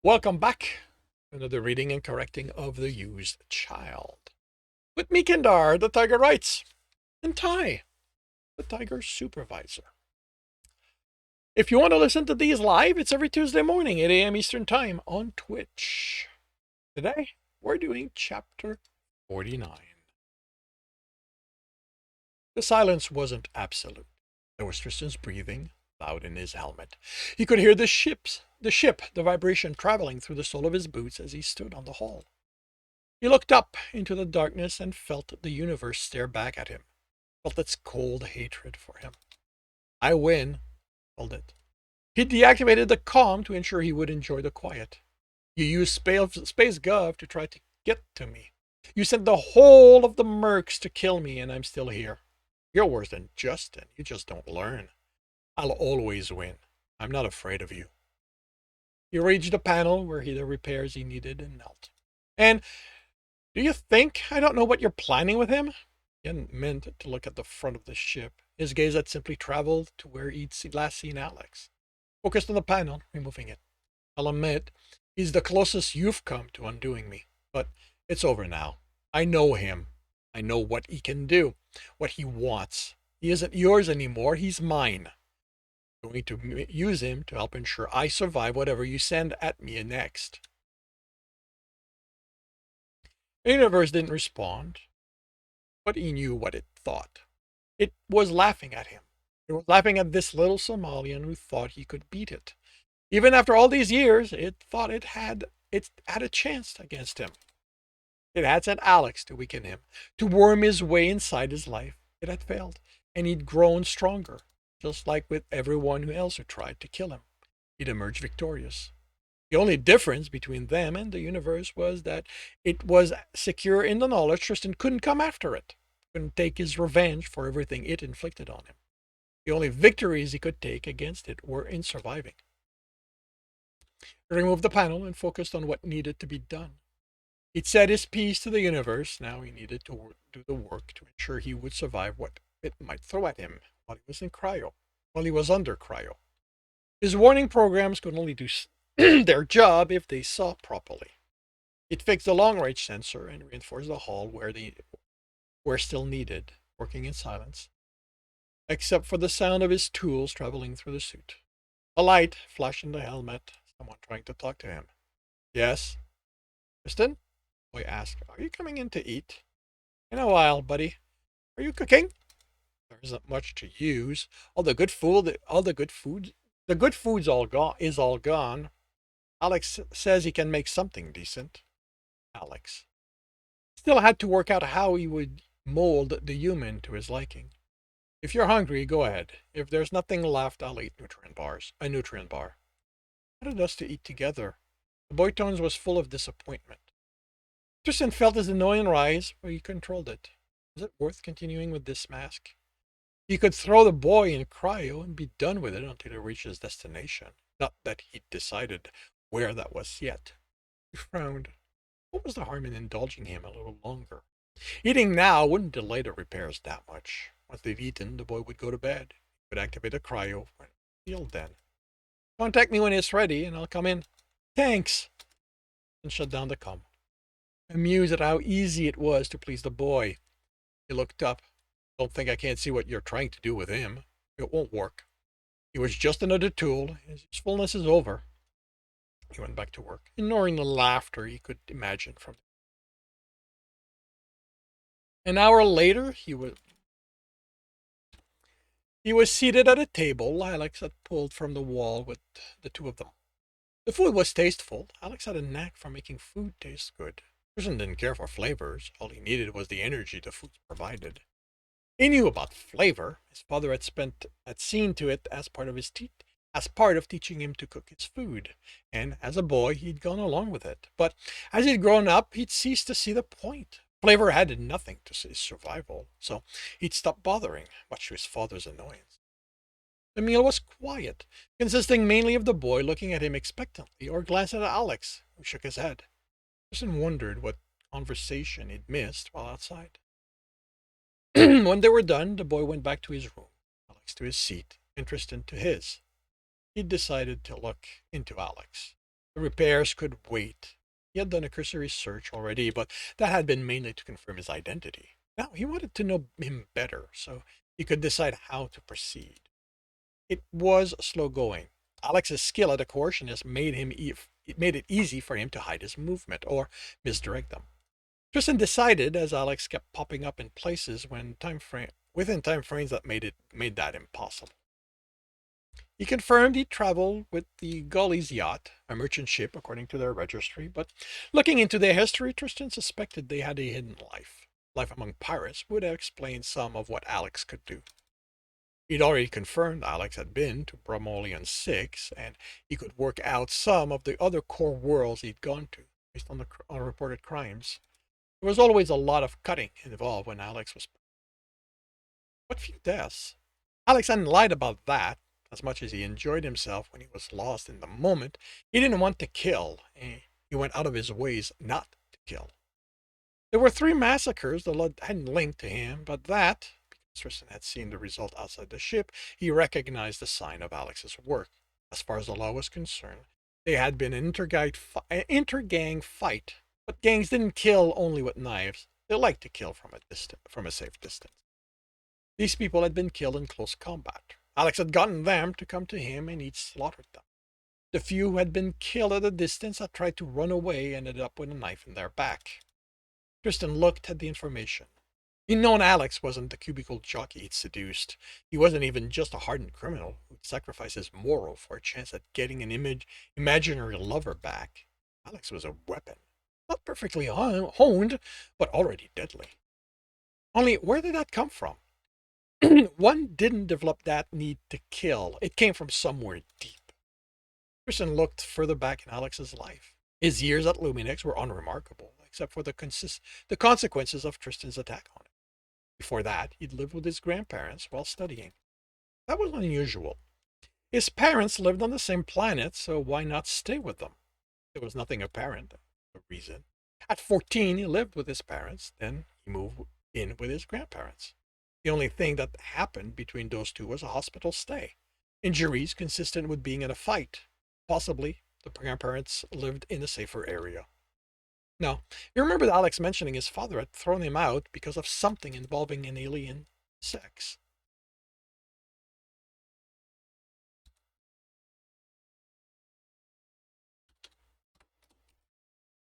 Welcome back to another reading and correcting of The Used Child. With me, Kindar, the Tiger Writes, and Ty, the Tiger Supervisor. If you want to listen to these live, it's every Tuesday morning, 8 a.m. Eastern Time on Twitch. Today, we're doing chapter 49. The silence wasn't absolute. There was Tristan's breathing, loud in his helmet. He could hear the ship, the vibration traveling through the sole of his boots as he stood on the hull. He looked up into the darkness and felt the universe stare back at him, felt its cold hatred for him. I win, felt it. He deactivated the comm to ensure he would enjoy the quiet. You used Space Gov to try to get to me. You sent the whole of the mercs to kill me, and I'm still here. You're worse than Justin. You just don't learn. I'll always win. I'm not afraid of you. He reached the panel where the repairs he needed and knelt. And do you think I don't know what you're planning with him? He hadn't meant to look at the front of the ship. His gaze had simply traveled to where he'd last seen Alex. Focused on the panel, removing it. I'll admit, he's the closest you've come to undoing me. But it's over now. I know him. I know what he can do, what he wants. He isn't yours anymore. He's mine. I'm going to use him to help ensure I survive whatever you send at me next. The universe didn't respond, but he knew what it thought. It was laughing at him. It was laughing at this little Somalian who thought he could beat it. Even after all these years, it thought it had a chance against him. It had sent Alex to weaken him, to worm his way inside his life. It had failed, and he'd grown stronger, just like with everyone else who tried to kill him. He'd emerged victorious. The only difference between them and the universe was that it was secure in the knowledge Tristan couldn't come after it, couldn't take his revenge for everything it inflicted on him. The only victories he could take against it were in surviving. He removed the panel and focused on what needed to be done. He'd said his piece to the universe. Now he needed to do the work to ensure he would survive what it might throw at him while he was under cryo. His warning programs could only do their job if they saw properly. It fixed the long-range sensor and reinforced the hull where they were still needed, working in silence, except for the sound of his tools traveling through the suit. A light flashed in the helmet, someone trying to talk to him. Yes? Tristan? The boy asked. Are you coming in to eat? In a while, buddy. Are you cooking? There isn't much to use. The good food's all gone. Alex says he can make something decent. Alex still had to work out how he would mold the human to his liking. If you're hungry, go ahead. If there's nothing left, I'll eat a nutrient bar. He wanted us to eat together. The boy tones was full of disappointment. Tristan felt his annoyance rise, but he controlled it. Was it worth continuing with this mask? He could throw the boy in cryo and be done with it until he reached his destination. Not that he'd decided where that was yet. He frowned. What was the harm in indulging him a little longer? Eating now wouldn't delay the repairs that much. Once they'd eaten, the boy would go to bed. He would activate the cryo when healed then. Contact me when it's ready and I'll come in. Thanks! And shut down the comm. Amused at how easy it was to please the boy. He looked up. Don't think I can't see what you're trying to do with him. It won't work. He was just another tool. His usefulness is over. He went back to work, ignoring the laughter he could imagine from. An hour later, he was seated at a table Alex had pulled from the wall with the two of them. The food was tasteful. Alex had a knack for making food taste good. Tristan didn't care for flavors. All he needed was the energy the food provided. He knew about flavor. His father had seen to it as part of teaching him to cook his food, and as a boy he'd gone along with it. But as he'd grown up, he'd ceased to see the point. Flavor added nothing to his survival, so he'd stopped bothering, much to his father's annoyance. The meal was quiet, consisting mainly of the boy looking at him expectantly or glancing at Alex, who shook his head. Tristan wondered what conversation he'd missed while outside. When they were done, the boy went back to his room, Alex to his seat, and Tristan to his. He decided to look into Alex. The repairs could wait. He had done a cursory search already, but that had been mainly to confirm his identity. Now he wanted to know him better so he could decide how to proceed. It was slow going. Alex's skill as a coercionist it made it easy for him to hide his movement or misdirect them. Tristan decided as Alex kept popping up in places within time frames that made that impossible. He confirmed he traveled with the Gully's yacht, a merchant ship according to their registry, but looking into their history, Tristan suspected they had a hidden life. Life among pirates would have explained some of what Alex could do. He'd already confirmed Alex had been to Bromolian 6, and he could work out some of the other core worlds he'd gone to, based on the reported crimes. There was always a lot of cutting involved when Alex was. What few deaths? Alex hadn't lied about that. As much as he enjoyed himself when he was lost in the moment, he didn't want to kill. He went out of his ways not to kill. There were 3 massacres that hadn't linked to him, but that, because Tristan had seen the result outside the ship, he recognized the sign of Alex's work. As far as the law was concerned, they had been an intergang fight, but gangs didn't kill only with knives. They liked to kill from a safe distance. These people had been killed in close combat. Alex had gotten them to come to him and he'd slaughtered them. The few who had been killed at a distance had tried to run away and ended up with a knife in their back. Tristan looked at the information. He'd known Alex wasn't the cubicle jockey he'd seduced. He wasn't even just a hardened criminal who'd sacrifice his moral for a chance at getting an imaginary lover back. Alex was a weapon. Not perfectly honed, but already deadly. Only, where did that come from? One didn't develop that need to kill. It came from somewhere deep. Tristan looked further back in Alex's life. His years at Luminex were unremarkable, except for the consequences of Tristan's attack on him. Before that, he'd lived with his grandparents while studying. That was unusual. His parents lived on the same planet, so why not stay with them? There was nothing apparent, a reason. At 14, he lived with his parents, then he moved in with his grandparents. The only thing that happened between those two was a hospital stay. Injuries consistent with being in a fight. Possibly, the grandparents lived in a safer area. Now, you remember Alex mentioning his father had thrown him out because of something involving an alien sex.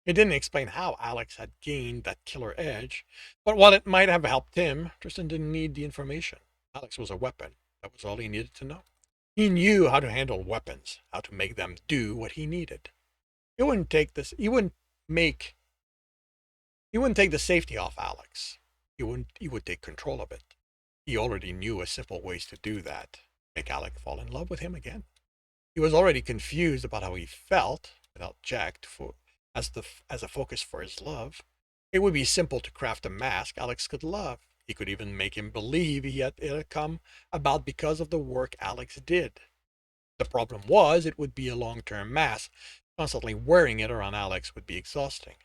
It didn't explain how Alex had gained that killer edge, but while it might have helped him, Tristan didn't need the information. Alex was a weapon. That was all he needed to know. He knew how to handle weapons, how to make them do what he needed. He wouldn't take this. Make. He wouldn't take the safety off Alex. He would take control of it. He already knew a simple ways to do that. Make Alex fall in love with him again. He was already confused about how he felt without Jack as a focus for his love. It would be simple to craft a mask Alex could love. He could even make him believe it had come about because of the work Alex did. The problem was it would be a long-term mask. Constantly wearing it around Alex would be exhausting.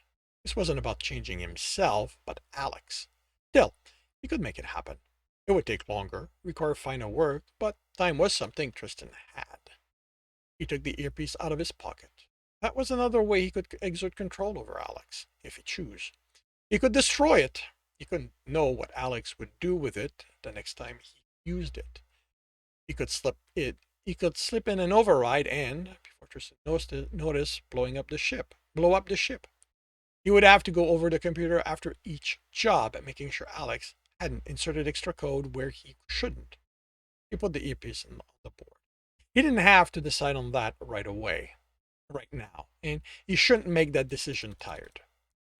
This wasn't about changing himself, but Alex. Still, he could make it happen. It would take longer, require finer work, but time was something Tristan had. He took the earpiece out of his pocket. That was another way he could exert control over Alex, if he chose. He could destroy it. He couldn't know what Alex would do with it the next time he used it. He could slip in an override and, before Tristan noticed, blow up the ship. He would have to go over the computer after each job, making sure Alex hadn't inserted extra code where he shouldn't. He put the earpiece on the board. He didn't have to decide on that right now, and he shouldn't make that decision tired.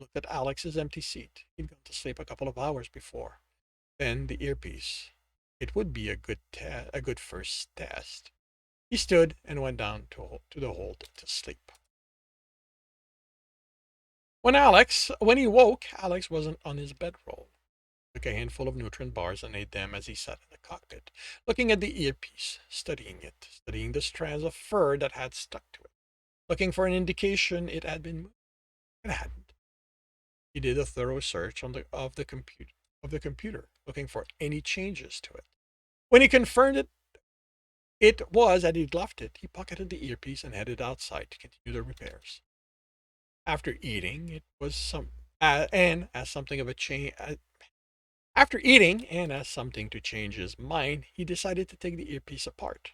Look at Alex's empty seat. He'd gone to sleep a couple of hours before. Then the earpiece. It would be a good first test. He stood and went down to the hold to sleep. When he woke, Alex wasn't on his bedroll. Took a handful of nutrient bars and ate them as he sat in the cockpit, looking at the earpiece, studying the strands of fur that had stuck to it, looking for an indication it had been moved. It hadn't. He did a thorough search of the computer, looking for any changes to it. When he confirmed it, It was as he'd left it. He pocketed the earpiece and headed outside to continue the repairs. After eating, it was some and as something of a change. After eating, and as something to change his mind, he decided to take the earpiece apart.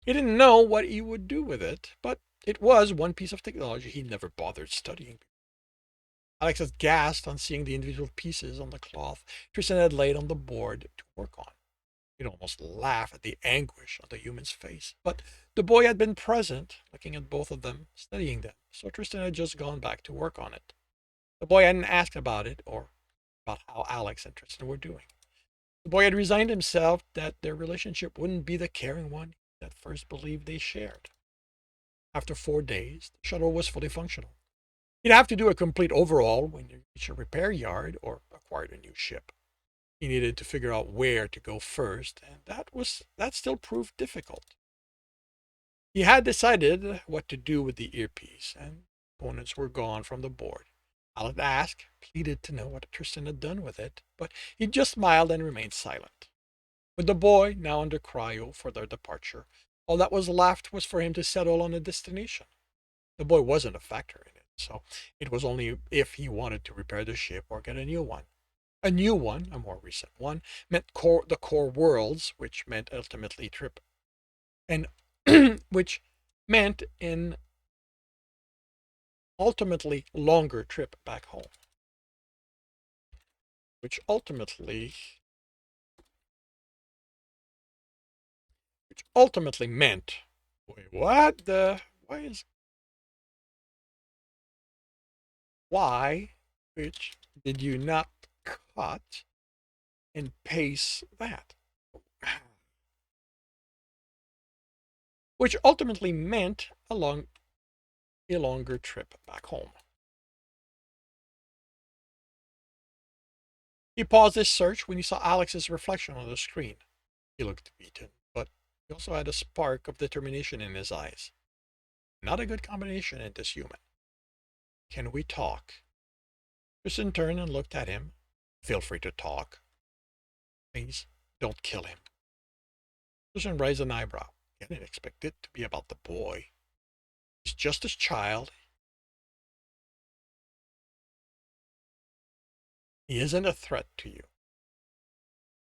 He didn't know what he would do with it, but it was one piece of technology he never bothered studying. Alex had gasped on seeing the individual pieces on the cloth Tristan had laid on the board to work on. He'd almost laugh at the anguish on the human's face, but the boy had been present, looking at both of them, studying them, so Tristan had just gone back to work on it. The boy hadn't asked about it or about how Alex and Tristan were doing. The boy had resigned himself that their relationship wouldn't be the caring one he at first believed they shared. After 4 days, the shuttle was fully functional. He'd have to do a complete overhaul when he reached a repair yard or acquired a new ship. He needed to figure out where to go first, and that still proved difficult. He had decided what to do with the earpiece, and components were gone from the board. Alan asked, pleaded to know what Tristan had done with it, but he just smiled and remained silent. With the boy now under cryo for their departure, all that was left was for him to settle on a destination. The boy wasn't a factor in it, so it was only if he wanted to repair the ship or get a new one. A new one, a more recent one, meant the core worlds, which meant ultimately trip, and which meant an ultimately longer trip back home, which ultimately meant, wait, what the, why, which did you not cut and paste that? Which ultimately meant a longer trip back home. He paused his search when he saw Alex's reflection on the screen. He looked beaten, but he also had a spark of determination in his eyes. Not a good combination in this human. Can we talk? Tristan turned and looked at him. Feel free to talk. Please, don't kill him. Tristan raised an eyebrow. He didn't expect it to be about the boy. He's just a child. He isn't a threat to you.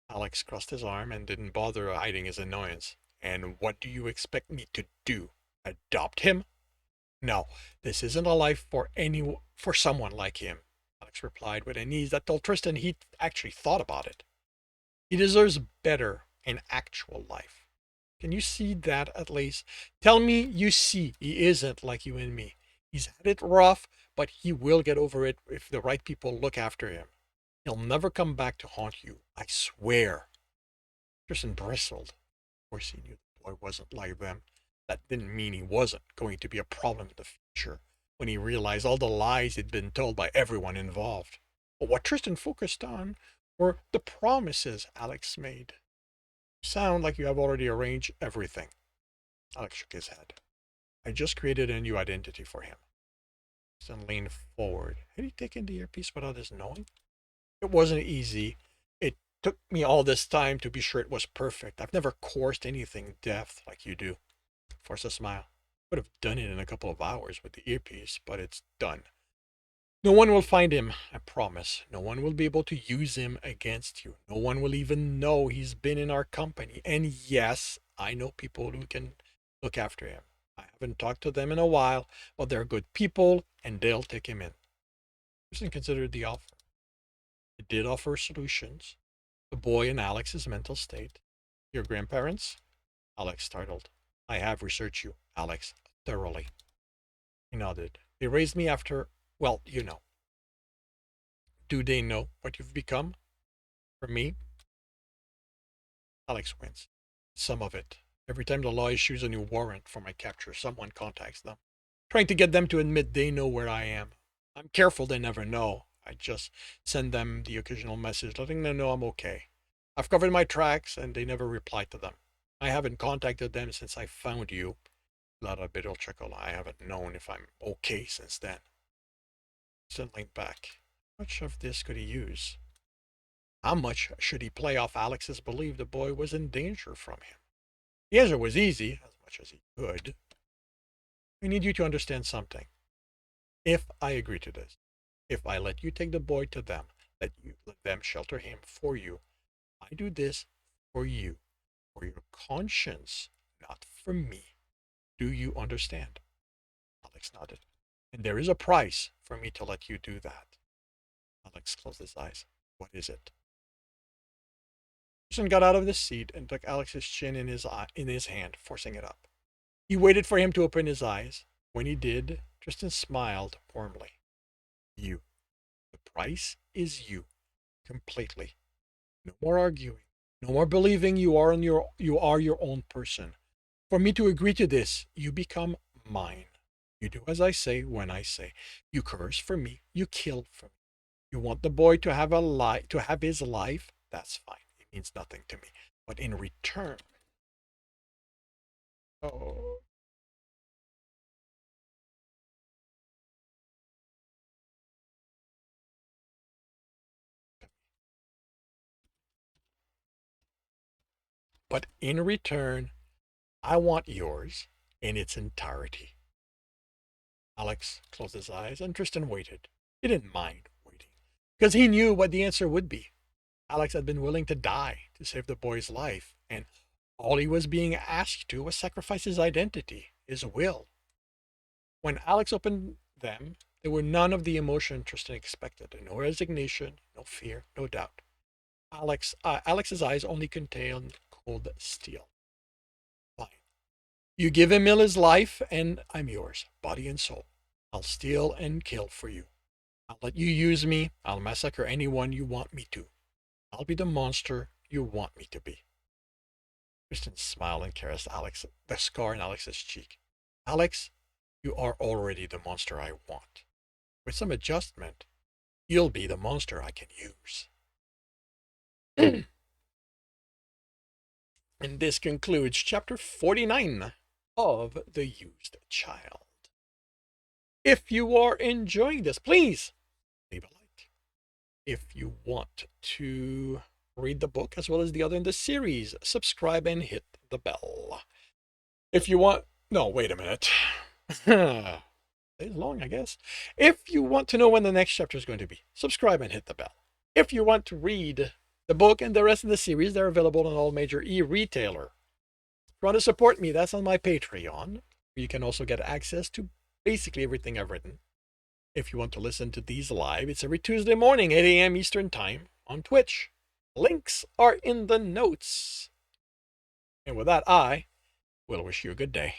Alex crossed his arm and didn't bother hiding his annoyance. And what do you expect me to do? Adopt him? No, this isn't a life for someone like him, Alex replied with an ease that told Tristan he actually thought about it. He deserves better, an actual life. Can you see that at least? Tell me you see he isn't like you and me. He's had it rough, but he will get over it if the right people look after him. He'll never come back to haunt you, I swear. Tristan bristled. Of course he knew the boy wasn't like them. That didn't mean he wasn't going to be a problem in the future, when he realized all the lies he'd been told by everyone involved. But what Tristan focused on were the promises Alex made. You sound like you have already arranged everything. Alex shook his head. I just created a new identity for him. Tristan leaned forward. Had he taken the earpiece without his knowing? It wasn't easy. It took me all this time to be sure it was perfect. I've never coursed anything in depth like you do. Forced a smile. Would have done it in a couple of hours with the earpiece, but it's done. No one will find him, I promise. No one will be able to use him against you. No one will even know he's been in our company. And yes, I know people who can look after him. I haven't talked to them in a while, but they're good people and they'll take him in. Tristan considered the offer. It did offer solutions. The boy and Alex's mental state. Your grandparents? Alex startled. I have researched you, Alex, thoroughly. He nodded. They raised me after, well, you know. Do they know what you've become? For me? Alex winced. Some of it. Every time the law issues a new warrant for my capture, someone contacts them, trying to get them to admit they know where I am. I'm careful they never know. I just send them the occasional message letting them know I'm okay. I've covered my tracks and they never reply to them. I haven't contacted them since I found you. Not a bitter chuckle. I haven't known if I'm okay since then. Stan leaned back. How much of this could he use? How much should he play off Alex's belief the boy was in danger from him? The answer was easy, as much as he could. I need you to understand something. If I agree to this, if I let you take the boy to them, let them shelter him for you, I do this for you, for your conscience, not for me. Do you understand? Alex nodded. And there is a price for me to let you do that. Alex closed his eyes. What is it? Tristan got out of the seat and took Alex's chin in his hand, forcing it up. He waited for him to open his eyes. When he did, Tristan smiled warmly. You. The price is you. Completely. No more arguing. No more believing you are your own person. For me to agree to this, you become mine. You do as I say when I say. You curse for me. You kill for me. You want the boy to have his life? That's fine. It means nothing to me. But in return, oh, but in return, I want yours in its entirety. Alex closed his eyes and Tristan waited. He didn't mind waiting, because he knew what the answer would be. Alex had been willing to die to save the boy's life, and all he was being asked to was sacrifice his identity, his will. When Alex opened them, there were none of the emotion Tristan expected. No resignation, no fear, no doubt. Alex's eyes only contained cold steel. Fine. You give him his life, and I'm yours, body and soul. I'll steal and kill for you. I'll let you use me. I'll massacre anyone you want me to. I'll be the monster you want me to be. Tristan smiled and caressed the scar in Alex's cheek. Alex, you are already the monster I want. With some adjustment, you'll be the monster I can use. And this concludes chapter 49 of The Used Child. If you are enjoying this, please leave a like. If you want to read the book as well as the other in the series, subscribe and hit the bell. If you want, no, wait a minute. It's long, I guess. If you want to know when the next chapter is going to be, subscribe and hit the bell. If you want to read the book and the rest of the series, they're available on all major e-retailer. If you want to support me, that's on my Patreon. You can also get access to basically everything I've written. If you want to listen to these live, it's every Tuesday morning, 8 a.m. Eastern Time on Twitch. Links are in the notes. And with that, I will wish you a good day.